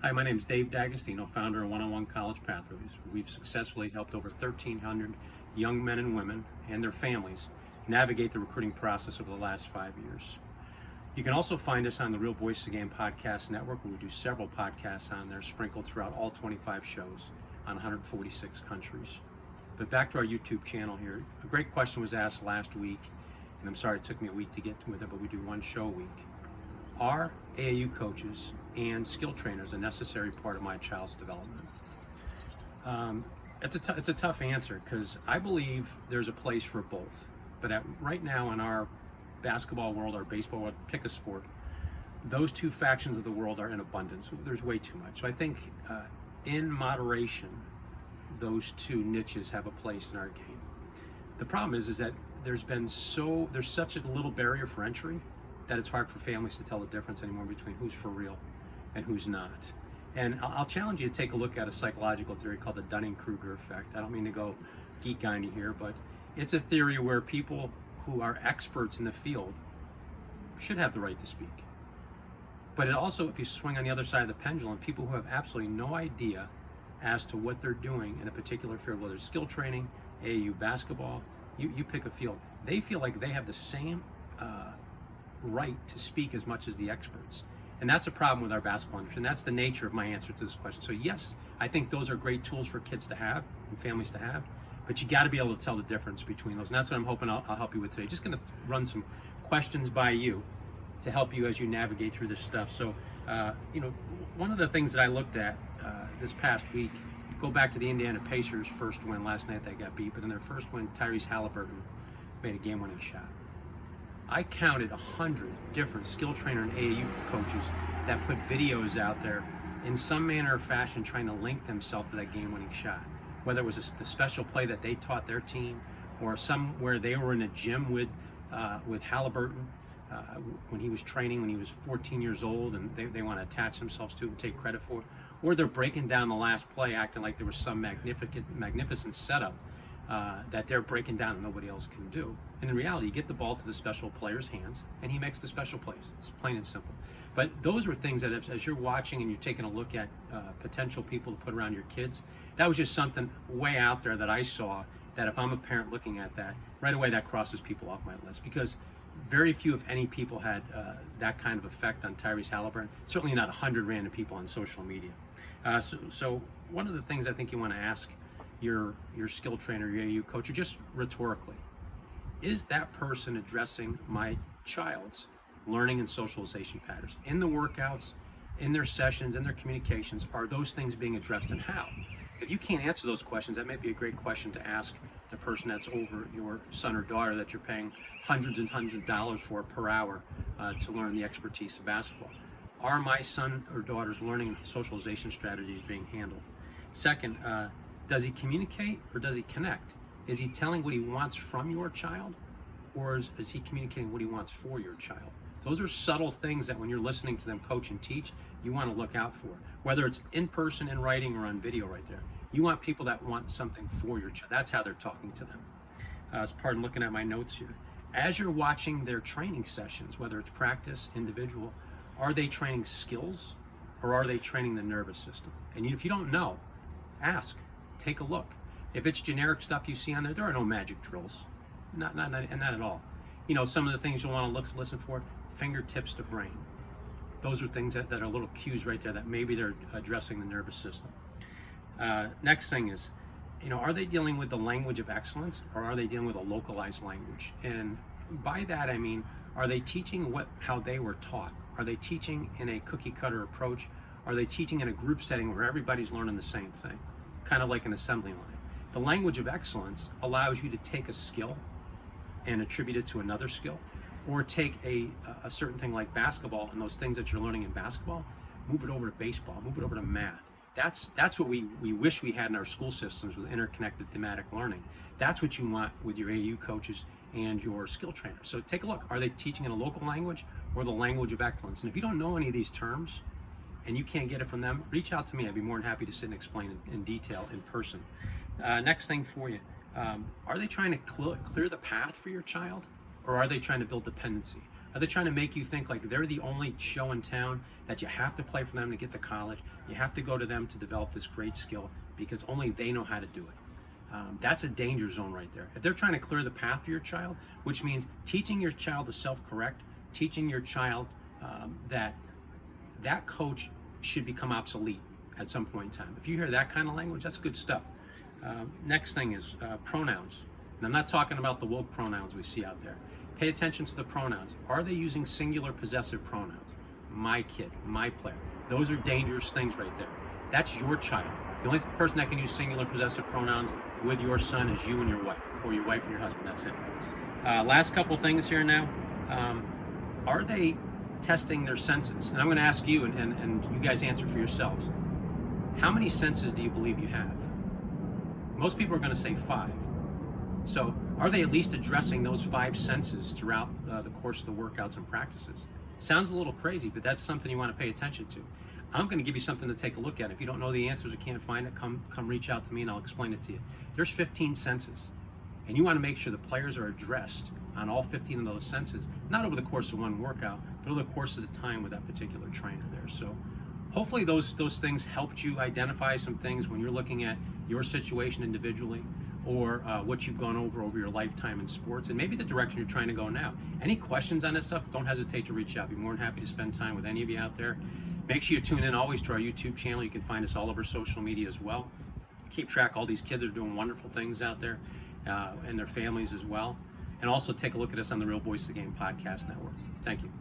Hi, my name is Dave D'Agostino, founder of One-on-One College Pathways. We've successfully helped over 1,300 young men and women and their families navigate the recruiting process over the last 5 years. You can also find us on the Real Voice of the Game podcast network, where we do several podcasts on there, sprinkled throughout all 25 shows on 146 countries. But back to our YouTube channel here. A great question was asked last week, and I'm sorry it took me a week to get with it, but we do one show a week. Are AAU coaches and skill trainers a necessary part of my child's development? It's a tough answer, because I believe there's a place for both. But right now in our basketball world, our baseball world, pick a sport, those two factions of the world are in abundance. There's way too much. So I think in moderation, those two niches have a place in our game. The problem is that there's such a little barrier for entry that it's hard for families to tell the difference anymore between who's for real and who's not. And I'll challenge you to take a look at a psychological theory called the Dunning-Kruger effect. I don't mean to go geek on you here, but it's a theory where people who are experts in the field should have the right to speak. But it also, if you swing on the other side of the pendulum, people who have absolutely no idea as to what they're doing in a particular field, whether it's skill training, AAU basketball, you pick a field, they feel like they have the same right to speak as much as the experts. And that's a problem with our basketball industry, and that's the nature of my answer to this question. So yes, I think those are great tools for kids to have and families to have, but you got to be able to tell the difference between those. And that's what I'm hoping I'll help you with today. Just going to run some questions by you to help you as you navigate through this stuff. So, one of the things that I looked at this past week, go back to the Indiana Pacers' first win last night. They got beat, but in their first win, Tyrese Halliburton made a game-winning shot. I counted 100 different skill trainer and AAU coaches that put videos out there in some manner or fashion trying to link themselves to that game-winning shot. Whether it was the special play that they taught their team, or somewhere they were in a gym with Halliburton when he was training when he was 14 years old, and they want to attach themselves to it and take credit for it, or they're breaking down the last play acting like there was some magnificent setup that they're breaking down and nobody else can do. And in reality, you get the ball to the special player's hands and he makes the special plays. It's plain and simple. But those were things that as you're watching and you're taking a look at potential people to put around your kids, that was just something way out there that I saw, that if I'm a parent looking at that, right away that crosses people off my list, because very few, if any, people had that kind of effect on Tyrese Halliburton. Certainly not 100 random people on social media. So one of the things I think you want to ask your skill trainer, your AAU coach, or just rhetorically, is that person addressing my child's learning and socialization patterns in the workouts, in their sessions, in their communications? Are those things being addressed, and how? If you can't answer those questions, that may be a great question to ask the person that's over your son or daughter that you're paying hundreds and hundreds of dollars for per hour to learn the expertise of basketball. Are my son or daughter's learning and socialization strategies being handled? Second, does he communicate or does he connect? Is he telling what he wants from your child, or is he communicating what he wants for your child? Those are subtle things that when you're listening to them coach and teach, you want to look out for. Whether it's in person, in writing, or on video right there. You want people that want something for your child. That's how they're talking to them. Pardon looking at my notes here. As you're watching their training sessions, whether it's practice, individual, are they training skills or are they training the nervous system? And if you don't know, ask, take a look. If it's generic stuff you see on there, there are no magic drills, not at all. Some of the things you'll want to listen for: fingertips to brain. Those are things that are little cues right there that maybe they're addressing the nervous system. Next thing is, are they dealing with the language of excellence, or are they dealing with a localized language? And by that I mean, are they teaching how they were taught? Are they teaching in a cookie cutter approach? Are they teaching in a group setting where everybody's learning the same thing? Kind of like an assembly line. The language of excellence allows you to take a skill and attribute it to another skill, or take a certain thing like basketball and those things that you're learning in basketball, move it over to baseball, move it over to math. That's what we wish we had in our school systems with interconnected thematic learning. That's what you want with your AAU coaches and your skill trainers. So take a look. Are they teaching in a local language or the language of excellence? And if you don't know any of these terms and you can't get it from them, reach out to me. I'd be more than happy to sit and explain it in detail in person. Next thing for you, are they trying to clear the path for your child, or are they trying to build dependency? Are they trying to make you think like they're the only show in town, that you have to play for them to get to college? You have to go to them to develop this great skill because only they know how to do it. That's a danger zone right there. If they're trying to clear the path for your child, which means teaching your child to self-correct, teaching your child that coach should become obsolete at some point in time. If you hear that kind of language, that's good stuff. Next thing is pronouns. And I'm not talking about the woke pronouns we see out there. Pay attention to the pronouns. Are they using singular possessive pronouns? My kid, my player. Those are dangerous things right there. That's your child. The only person that can use singular possessive pronouns with your son is you and your wife, or your wife and your husband. That's it. Last couple things here now. Are they testing their senses? And I'm going to ask you, and you guys answer for yourselves. How many senses do you believe you have? Most people are going to say 5. So are they at least addressing those 5 senses throughout the course of the workouts and practices? Sounds a little crazy, but that's something you want to pay attention to. I'm going to give you something to take a look at. If you don't know the answers or can't find it, come reach out to me and I'll explain it to you. There's 15 senses, and you want to make sure the players are addressed on all 15 of those senses, not over the course of one workout, but over the course of the time with that particular trainer there. So hopefully those things helped you identify some things when you're looking at your situation individually, or what you've gone over your lifetime in sports, and maybe the direction you're trying to go now. Any questions on this stuff, don't hesitate to reach out. I'd be more than happy to spend time with any of you out there. Make sure you tune in always to our YouTube channel. You can find us all over social media as well. Keep track. All these kids are doing wonderful things out there, and their families as well. And also take a look at us on the Real Voice of the Game podcast network. Thank you.